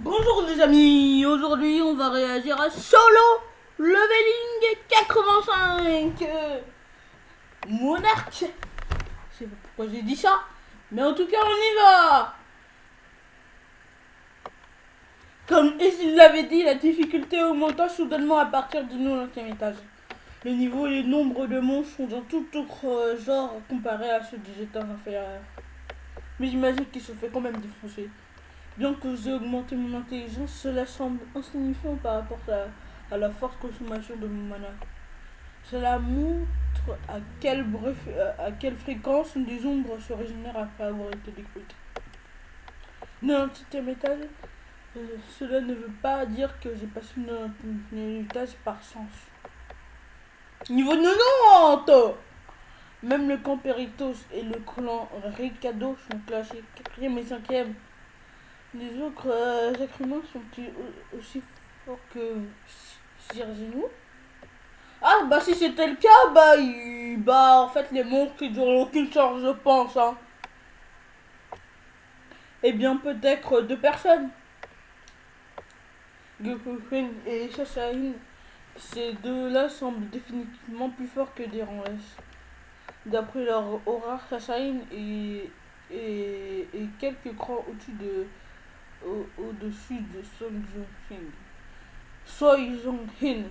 Bonjour les amis, aujourd'hui on va réagir à Solo Leveling 85 Monarque. Je sais pas pourquoi j'ai dit ça, mais en tout cas on y va. Comme il l'avait dit, la difficulté augmenta soudainement à partir du 90e étage. Le niveau et le nombre de monstres sont dans tout autre genre comparé à ceux des étages inférieurs. Mais j'imagine qu'il se fait quand même défoncer. Bien que j'ai augmenté mon intelligence, cela semble insignifiant par rapport à la forte consommation de mon mana. Cela montre à quelle fréquence une des ombres se régénère après avoir été détruite. Dans le septième étage, cela ne veut pas dire que j'ai passé un étage par sens. Niveau 90! Même le clan Peritos et le clan Ricado sont classés 4e et 5e. Les autres êtres humains sont-ils aussi forts que Girginou? Ah bah si c'était le cas, bah en fait les monstres ils n'auront aucune chance je pense hein. Eh bien peut-être deux personnes. Gokukun et Shashain, ces deux-là semblent définitivement plus forts que des rangs S. D'après leur aura, Shashain est quelques crans au-dessus de Song Jong-hin. Soi Jong-hin,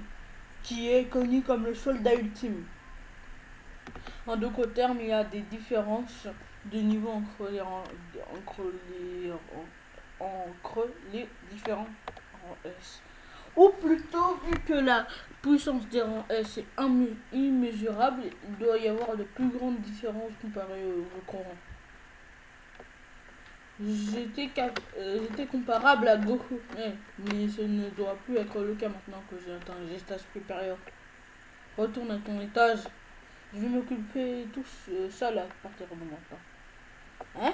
qui est connu comme le soldat ultime. En d'autres termes, il y a des différences de niveau entre les différents rangs S. Ou plutôt, vu que la puissance des rangs S est immesurable, il doit y avoir de plus grandes différences comparées aux courants. J'étais comparable à Goku, mais ce ne doit plus être le cas maintenant que j'ai atteint les étages supérieurs. Retourne à ton étage. Je vais m'occuper tout seul à partir de maintenant. Hein?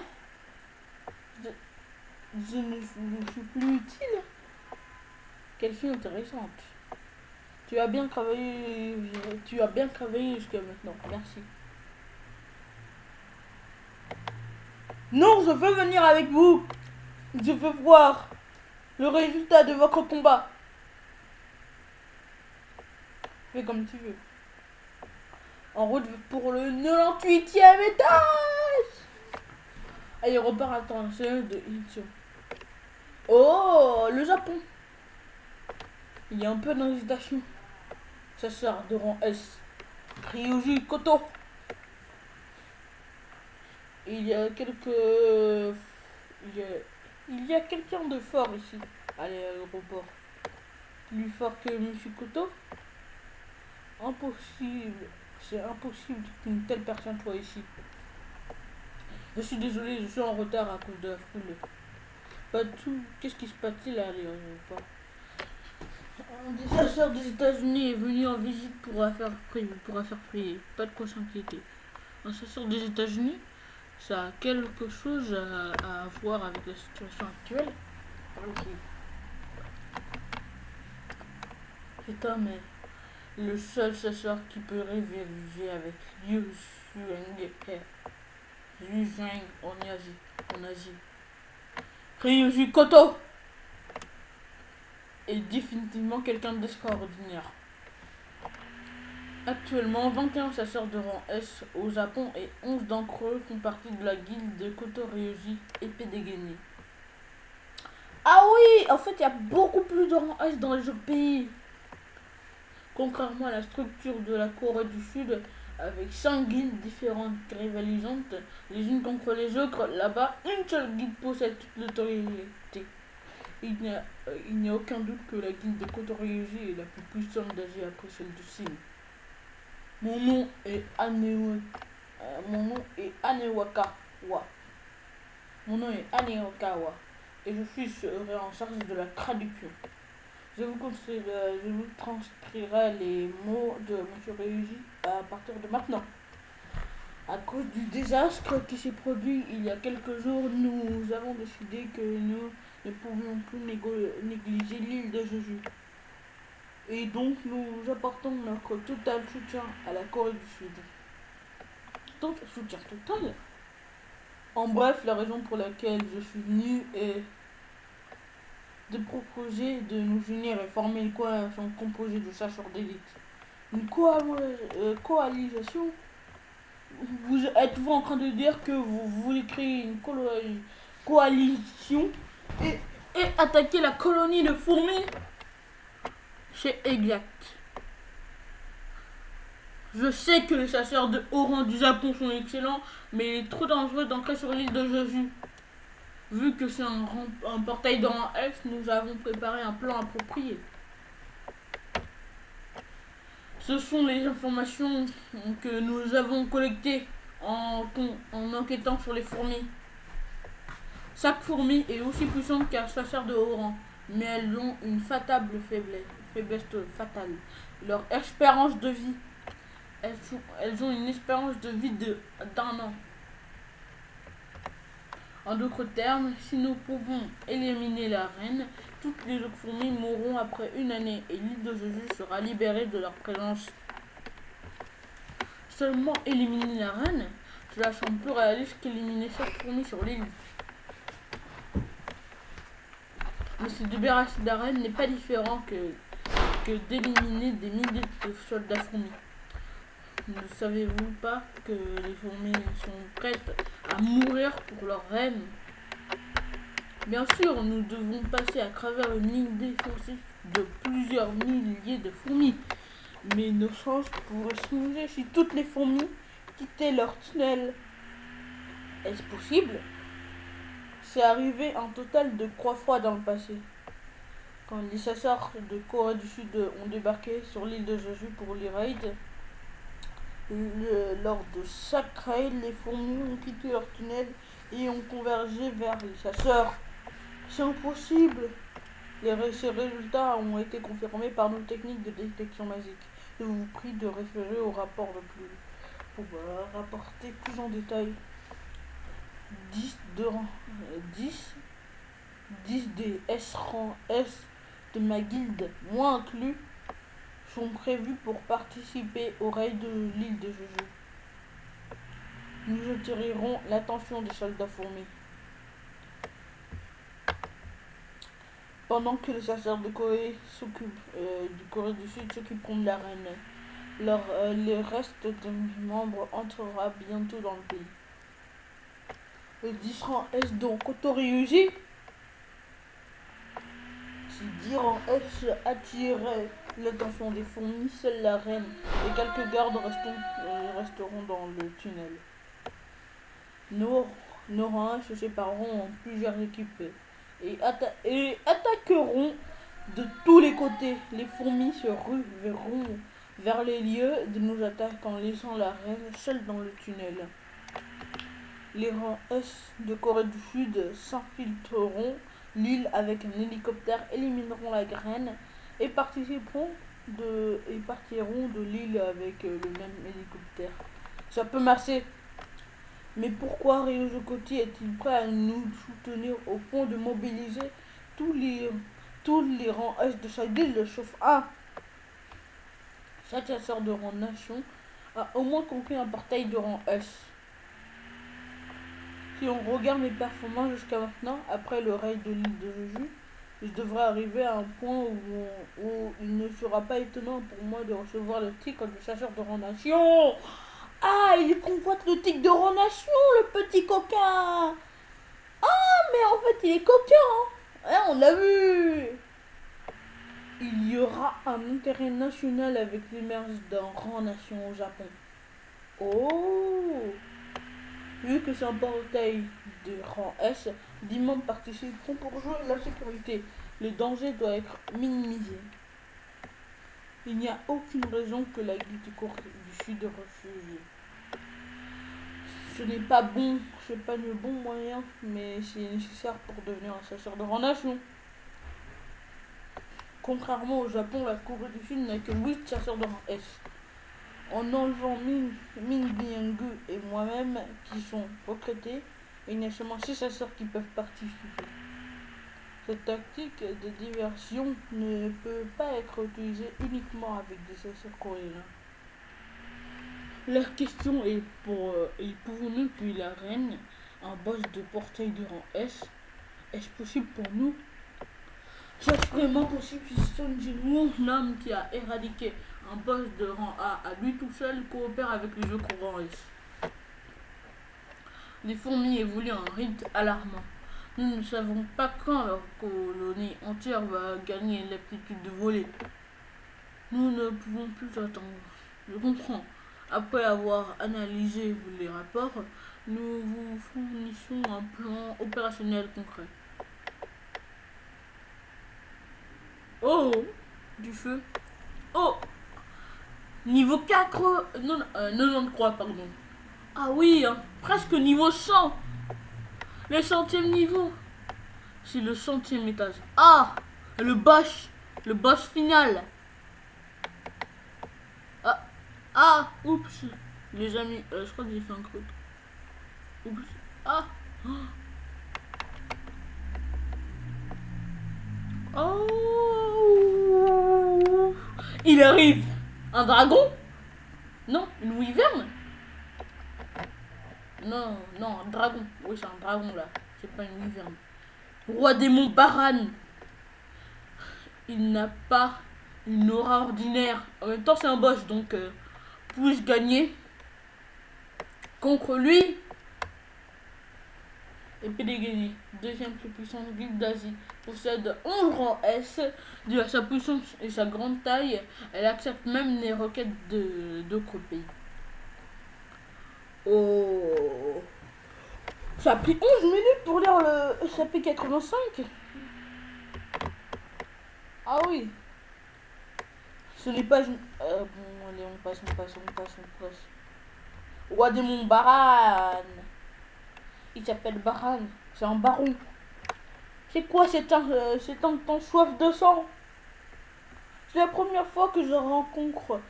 Je ne suis plus utile. Quelle fille intéressante. Tu as bien travaillé. Tu as bien travaillé jusqu'à maintenant. Merci. Non, je veux venir avec vous. Je veux voir le résultat de votre combat. Fais comme tu veux. En route pour le 98e étage. Allez, repart international de Incheon. Oh, le Japon. Il y a un peu d'hésitation. Chasseur de rang S. Ryuji Koto. Il y a quelques... Il y a quelqu'un de fort ici. Allez, à l'aéroport. Plus fort que Koto? Impossible. C'est impossible qu'une telle personne soit ici. Je suis désolé, je suis en retard à cause de la foule. Pas tout. Qu'est-ce qui se passe-t-il à l'aéroport? Un des chasseurs des États-Unis est venu en visite pour affaire prier. Pas de quoi s'inquiéter. Un chasseur des États-Unis, ça a quelque chose à voir avec la situation actuelle. Ok. Cet homme est le seul chasseur qui peut rivaliser avec Liu Zhang en Asie. Ryuji Koto est définitivement quelqu'un d'extraordinaire. Actuellement, 21 chasseurs de rang S au Japon et 11 d'entre eux font partie de la guilde de Koto Ryuji épée dégainée. Ah oui, en fait, il y a beaucoup plus de rangs S dans les autres pays. Contrairement à la structure de la Corée du Sud, avec 5 guildes différentes rivalisantes, les unes contre les autres, là-bas, une seule guilde possède toute l'autorité. Il n'y a aucun doute que la guilde de Koto Ryuji est la plus puissante d'Asie après celle de Sin. Mon nom est Anewakawa. Et je serai en charge de la traduction. Je vous transcrirai les mots de M. Ryuji à partir de maintenant. À cause du désastre qui s'est produit il y a quelques jours, nous avons décidé que nous ne pouvions plus négliger l'île de Jeju. Et donc nous apportons notre total soutien à la Corée du Sud. Donc soutien total. En bref, la raison pour laquelle je suis venu est de proposer de nous unir et former une coalition composée de chasseurs d'élite. Une coalition. Êtes-vous en train de dire que vous voulez créer une coalition et, et attaquer la colonie de fourmis? C'est exact. Je sais que les chasseurs de haut rang du Japon sont excellents, mais il est trop dangereux d'entrer sur l'île de Jeju. Vu que c'est un portail de rang S, nous avons préparé un plan approprié. Ce sont les informations que nous avons collectées en enquêtant sur les fourmis. Chaque fourmi est aussi puissante qu'un chasseur de haut rang, mais elles ont une fatale faiblesse fatale. Leur espérance de vie, elles ont une espérance de vie d'un an. En d'autres termes, si nous pouvons éliminer la reine, toutes les autres fourmis mourront après une année et l'île de Jeju sera libérée de leur présence. Seulement éliminer la reine, cela semble plus réaliste qu'éliminer chaque fourmi sur l'île. Mais se débarrasser de la reine n'est pas différent que d'éliminer des milliers de soldats fourmis. Ne savez-vous pas que les fourmis sont prêtes à mourir pour leur reine? Bien sûr, nous devons passer à travers une ligne défensive de plusieurs milliers de fourmis. Mais nos chances pourraient changer si toutes les fourmis quittaient leur tunnel. Est-ce possible? C'est arrivé un total de 3 fois dans le passé. Quand les chasseurs de Corée du Sud ont débarqué sur l'île de Jeju pour les raids, lors de chaque raid, les fourmis ont quitté leur tunnel et ont convergé vers les chasseurs. C'est impossible. Ces résultats ont été confirmés par nos techniques de détection magique. Je vous prie de référer au rapport pour rapporter plus en détail. 10 des S-rang S de ma guilde, moi inclus, sont prévus pour participer au raid de l'île de Jeju. Nous attirerons l'attention des soldats fourmis. Pendant que les chasseurs de Corée du Corée du Sud s'occuperont de la reine, les restes de mes membres entrera bientôt dans le pays. Le 10 rang S donc Kotoryuji. Si 10 rangs S attirait l'attention des fourmis, seule la reine et quelques gardes resteront dans le tunnel. Nos rangs se sépareront en plusieurs équipes et attaqueront de tous les côtés. Les fourmis se rueront vers les lieux de nos attaques en laissant la reine seule dans le tunnel. Les rangs S de Corée du Sud s'infiltreront l'île avec un hélicoptère, élimineront la graine et partiront de l'île avec le même hélicoptère. Ça peut marcher. Mais pourquoi Ryozo Koti est-il prêt à nous soutenir au point de mobiliser tous les rangs S de sa guilde sauf un? Chaque chasseur de rang nation a au moins conquis un portail de rang S. Si on regarde mes performances jusqu'à maintenant, après le raid de l'île de Jeju, je devrais arriver à un point où il ne sera pas étonnant pour moi de recevoir le titre de chasseur de rang nation. Ah, il convoite le tic de Renation, le petit coquin. Ah, mais en fait, il est coquin. Hein, on l'a vu. Il y aura un intérêt national avec l'émergence d'un rang nation au Japon. Oh. Vu que c'est un portail de rang S, 10 membres participeront pour jouer la sécurité. Le danger doit être minimisé. Il n'y a aucune raison que la guilde du Sud refuse. Ce n'est pas bon, c'est pas le bon moyen, mais c'est nécessaire pour devenir un chasseur de rang nation. Contrairement au Japon, la Corée du Sud n'a que 8 chasseurs de rang S. En enlevant Min Byung-gu et moi-même qui sont retraités, il y a seulement 6 chasseurs qui peuvent participer. Cette tactique de diversion ne peut pas être utilisée uniquement avec des chasseurs coréens. La question est pouvons-nous tuer la reine en boss de portail de rang S? Est-ce possible pour nous? C'est vraiment possible si Son Jinwoo, l'homme qui a éradiqué un boss de rang A à lui tout seul, coopère avec les jeux courants S. Les fourmis évoluent à un rythme alarmant. Nous ne savons pas quand leur colonie entière va gagner l'aptitude de voler. Nous ne pouvons plus attendre. Je comprends. Après avoir analysé les rapports, nous vous fournissons un plan opérationnel concret. Oh, du feu. Oh, niveau 4, non, 93, pardon. Ah oui, hein, presque niveau 100. Le 100e niveau. C'est le 100e étage. Ah, le boss final. Ah, oups. Les amis, je crois que j'ai fait un truc. Oups. Ah. Oh. Il arrive. Un dragon? Non, une wyvern? Non, non, un dragon. Oui, c'est un dragon là. C'est pas une wyvern. Roi démon Baran. Il n'a pas une aura ordinaire. En même temps, c'est un boss, donc puis-je gagner contre lui? Épée dégainée, deuxième plus puissante ville d'Asie, possède 11 rangs S. Dû à sa puissance et sa grande taille, elle accepte même les requêtes d'autres pays. Oh, ça a pris 11 minutes pour lire le SAP85. Ah oui. Ce n'est pas une... bon, allez, on passe. Roi démon Baran. Il s'appelle Baran. C'est un baron. C'est quoi cet temps soif de sang? C'est la première fois que je rencontre...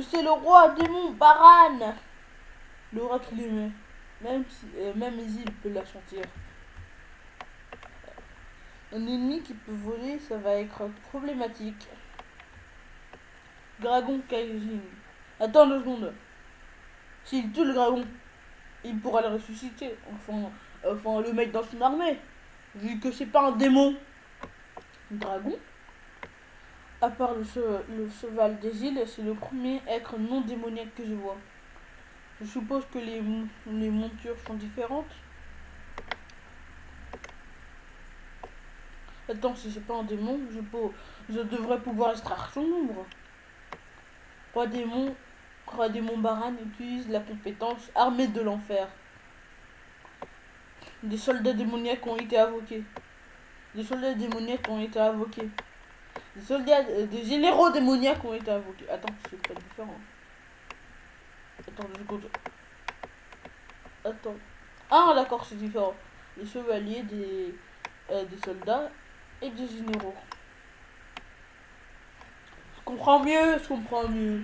c'est le roi démon Baran. L'aura qu'il aimait. Même Izzy peut la sentir. Un ennemi qui peut voler, ça va être problématique. Dragon Kaijin. Attends 2 secondes. S'il tue le dragon, il pourra le ressusciter. Enfin le mettre dans son armée. Vu que c'est pas un démon. Dragon. À part le cheval des îles, c'est le premier être non démoniaque que je vois. Je suppose que les montures sont différentes. Attends, si c'est pas un démon, je devrais pouvoir extraire son nombre. Roi démon Baran utilise la compétence armée de l'enfer. Des soldats démoniaques ont été invoqués. Des généraux démoniaques ont été invoqués. Attends, c'est pas différent. Attends 2 secondes. Attends. Ah d'accord, c'est différent. Les chevaliers, des soldats et des généraux. Je comprends mieux.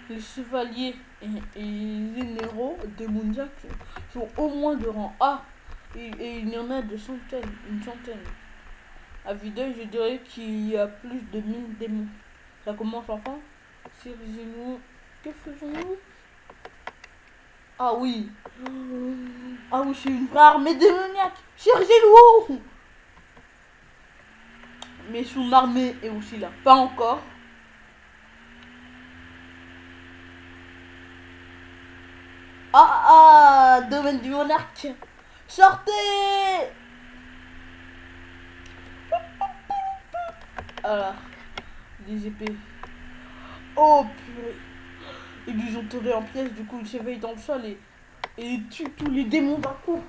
Les chevaliers et les généraux démoniaques sont au moins de rang A. Et il y en a une centaine. À vue d'œil, je dirais qu'il y a plus de 1000 démons. Ça commence enfin. Sergez-nous. Que faisons-nous? Ah oui, c'est une vraie armée démoniaque. Cherchez-le. Mais son armée est aussi là. Pas encore. Domaine du monarque. Sortez. Alors, des épées. Oh purée. Ils lui ont tombé en pièces, du coup il s'éveille dans le sol et il tue tous les démons d'un coup.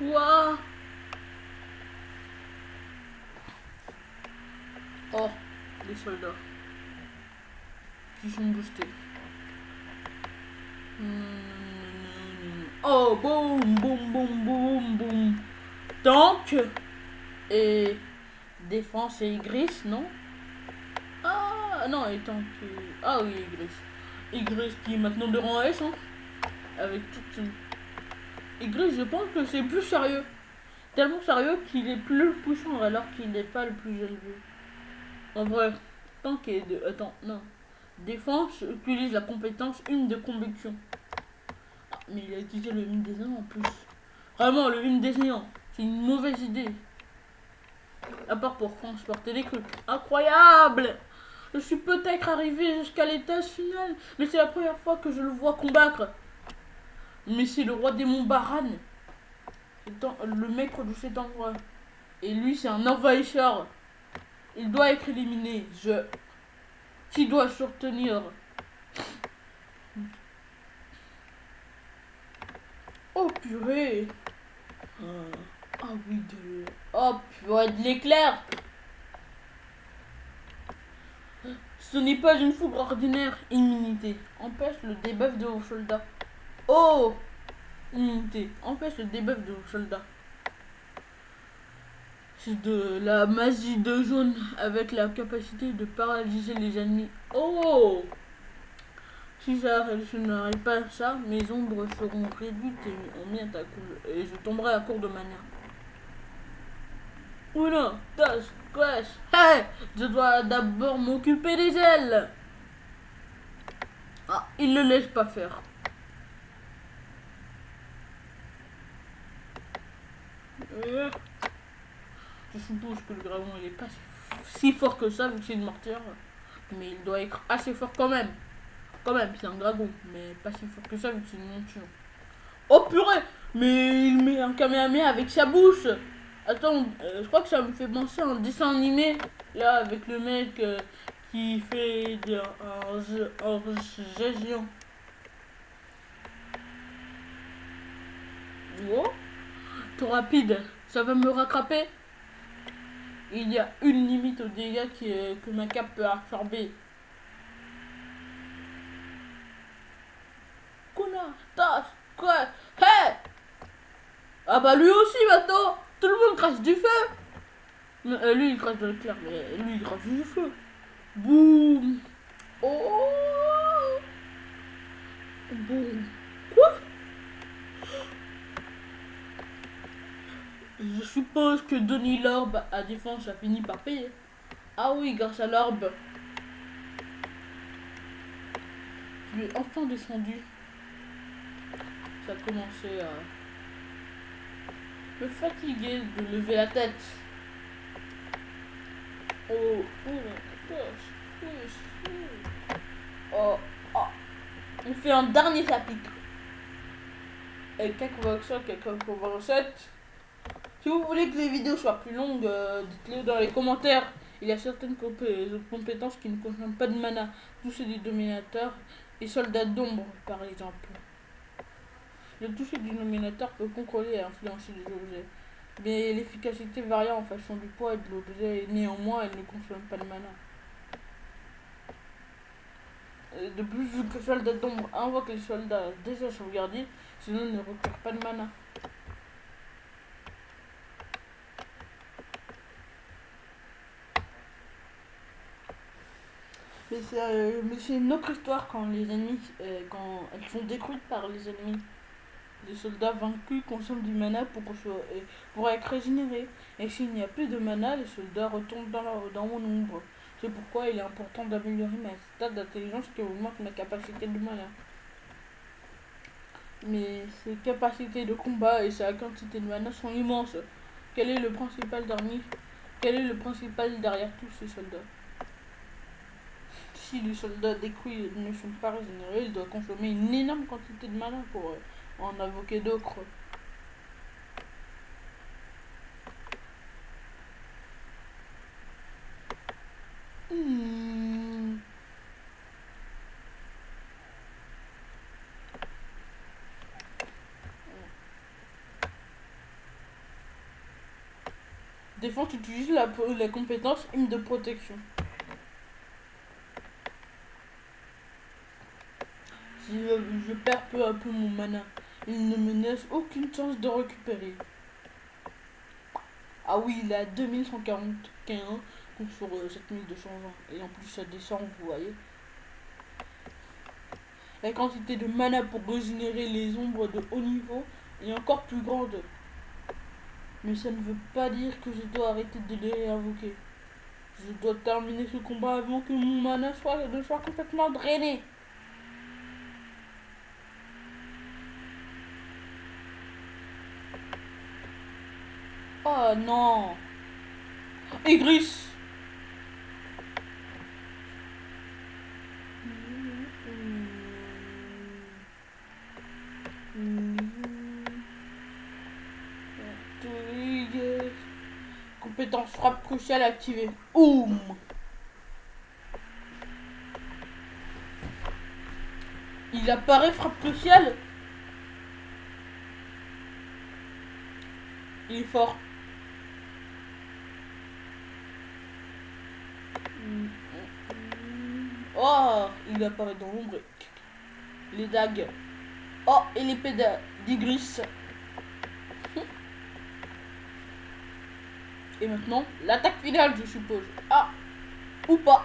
Ouah. Oh, les soldats qui sont boostés. Oh, boum. Tank et défense et Igris, non? Ah non, et tank. Ah oui, Igris qui est maintenant de rang S, hein, avec toute une... Igris, je pense que c'est plus sérieux. Tellement sérieux qu'il est plus puissant alors qu'il n'est pas le plus élevé. En vrai, tank est de... Attends, non. Défense utilise la compétence 1 de conviction. Mais il a utilisé le mine des néants en plus. Vraiment, le mine des néants. C'est une mauvaise idée. À part pour transporter les trucs. Incroyable! Je suis peut-être arrivé jusqu'à l'étage final, mais c'est la première fois que je le vois combattre. Mais c'est le roi démon Baran, le maître de cet endroit. Et lui, c'est un envahisseur. Il doit être éliminé. Qui doit soutenir? Oh purée! Ah oui, oh purée, de l'éclair! Ce n'est pas une fougue ordinaire. Immunité. Empêche le debuff de vos soldats. Oh! Immunité. Empêche le debuff de vos soldats. C'est de la magie de jaune avec la capacité de paralyser les ennemis. Oh! Si je n'arrive pas à ça, mes ombres seront réduites et je tomberai à court de mana. Uno, dos, tres. Hey! Je dois d'abord m'occuper des ailes. Ah, il ne le laisse pas faire. Je suppose que le dragon il est pas si fort que ça vu que c'est une mortière. Mais il doit être assez fort quand même. Quand même, c'est un dragon, mais pas si fort que ça vu que c'est une monture. Oh purée! Mais il met un kamehameha avec sa bouche. Attends, je crois que ça me fait penser à un dessin animé. Là, avec le mec qui fait un jet géant. Oh, trop rapide. Ça va me rattraper. Il y a une limite aux dégâts que ma cape peut absorber. Connard, tasse, quoi? Hey! Ah bah lui aussi maintenant! Tout le monde crache du feu! Mais, lui il crache de l'éclair, mais lui il crache du feu. Boum! Oh! Boum! Quoi? Je suppose que Donnie l'orbe à défense a fini par payer. Ah oui, grâce à l'orbe. Je l'ai enfin descendu. Ça a commencé à me fatiguer de lever la tête. Oh, oh, oh. On fait un dernier chapitre. Et 87. Si vous voulez que les vidéos soient plus longues, dites-le dans les commentaires. Il y a certaines compétences qui ne consomment pas de mana. Toucher des dominateurs et soldats d'ombre, par exemple. Le toucher du dominateur peut contrôler et influencer les objets. Mais l'efficacité varie en fonction du poids et de l'objet, et néanmoins, elle ne consomme pas de mana. De plus, vu que le soldat d'ombre invoque les soldats déjà sauvegardés, sinon il ne requiert pas de mana. Mais c'est une autre histoire quand les ennemis, quand elles sont détruites par les ennemis. Les soldats vaincus consomment du mana pour être régénérés. Et s'il n'y a plus de mana, les soldats retournent dans mon ombre. C'est pourquoi il est important d'améliorer ma stade d'intelligence qui augmente ma capacité de mana. Mais ses capacités de combat et sa quantité de mana sont immenses. Quel est le principal derrière tous ces soldats? Si les soldats détruits ne sont pas régénérés, il doit consommer une énorme quantité de mana pour en invoquer d'autres. Défense utilise la compétence hymne de protection. Si je perds peu à peu mon mana, il ne me laisse aucune chance de récupérer. Ah oui, il est à 2141 sur 7220. Et en plus ça descend, vous voyez. La quantité de mana pour régénérer les ombres de haut niveau est encore plus grande. Mais ça ne veut pas dire que je dois arrêter de les invoquer. Je dois terminer ce combat avant que mon mana soit complètement drainé. Oh non. Igris. Compétence frappe cruciale activée. Oum. Il apparaît frappe cruciale. Il est fort. Oh, il apparaît dans l'ombre. Les dagues. Oh, et l'épée d'Igris. Et maintenant, l'attaque finale, je suppose. Ah, ou pas.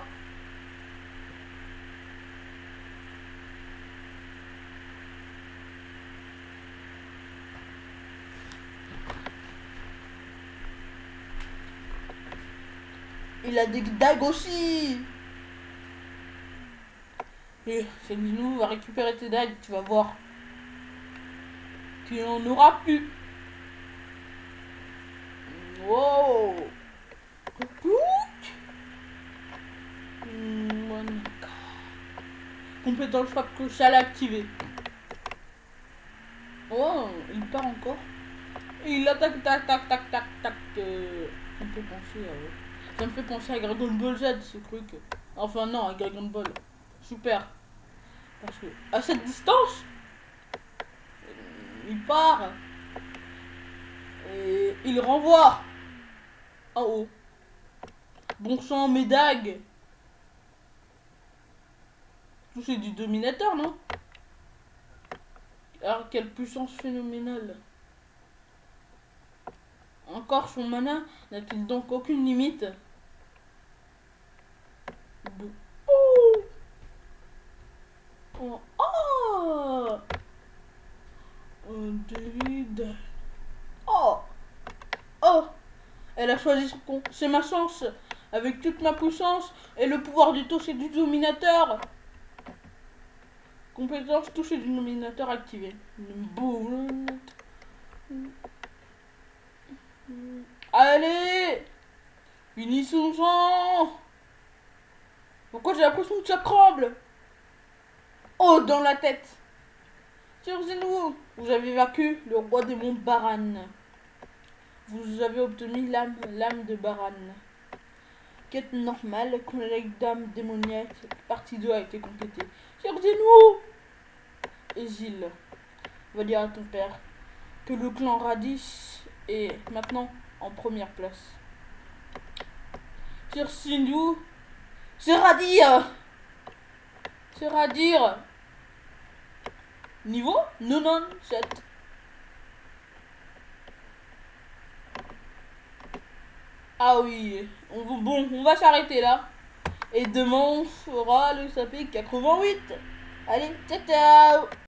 Il a des dagues aussi. Et Shenmue va récupérer tes dagues, tu vas voir. Tu n'en auras plus. Wow. Compétence frappe cruciale activée. Oh, il part encore. Et il attaque, tac, tac, tac, tac, tac. Ça me fait penser à... Ça me fait penser à Dragon Ball Z, ce truc. Enfin non, à Dragon Ball. Super. Parce que à cette distance, il part. Et il renvoie. En haut. Bon sang, mes dagues. Tout c'est du dominateur, non? Alors quelle puissance phénoménale. Encore son mana n'a-t-il donc aucune limite? Oh, oh, oh, oh, elle a choisi son con. C'est ma chance. Avec toute ma puissance et le pouvoir du toucher du dominateur. Compétence toucher du dominateur activée. Boum. Allez, finissons-en. Pourquoi j'ai l'impression que ça tremble? Oh, dans la tête. Sur Zenwu, vous avez vaincu le roi des monts Baran. Vous avez obtenu l'âme de Baran. Quête normale, collègue d'âme démoniaque. Partie 2 a été complétée. Sur Zenwu. Et Gilles, va dire à ton père que le clan Radis est maintenant en première place. Sur Zenwu, c'est Radir. C'est Radir. Niveau 97. Ah oui, bon, on va s'arrêter là. Et demain, on fera le SAP 88. Allez, ciao ciao.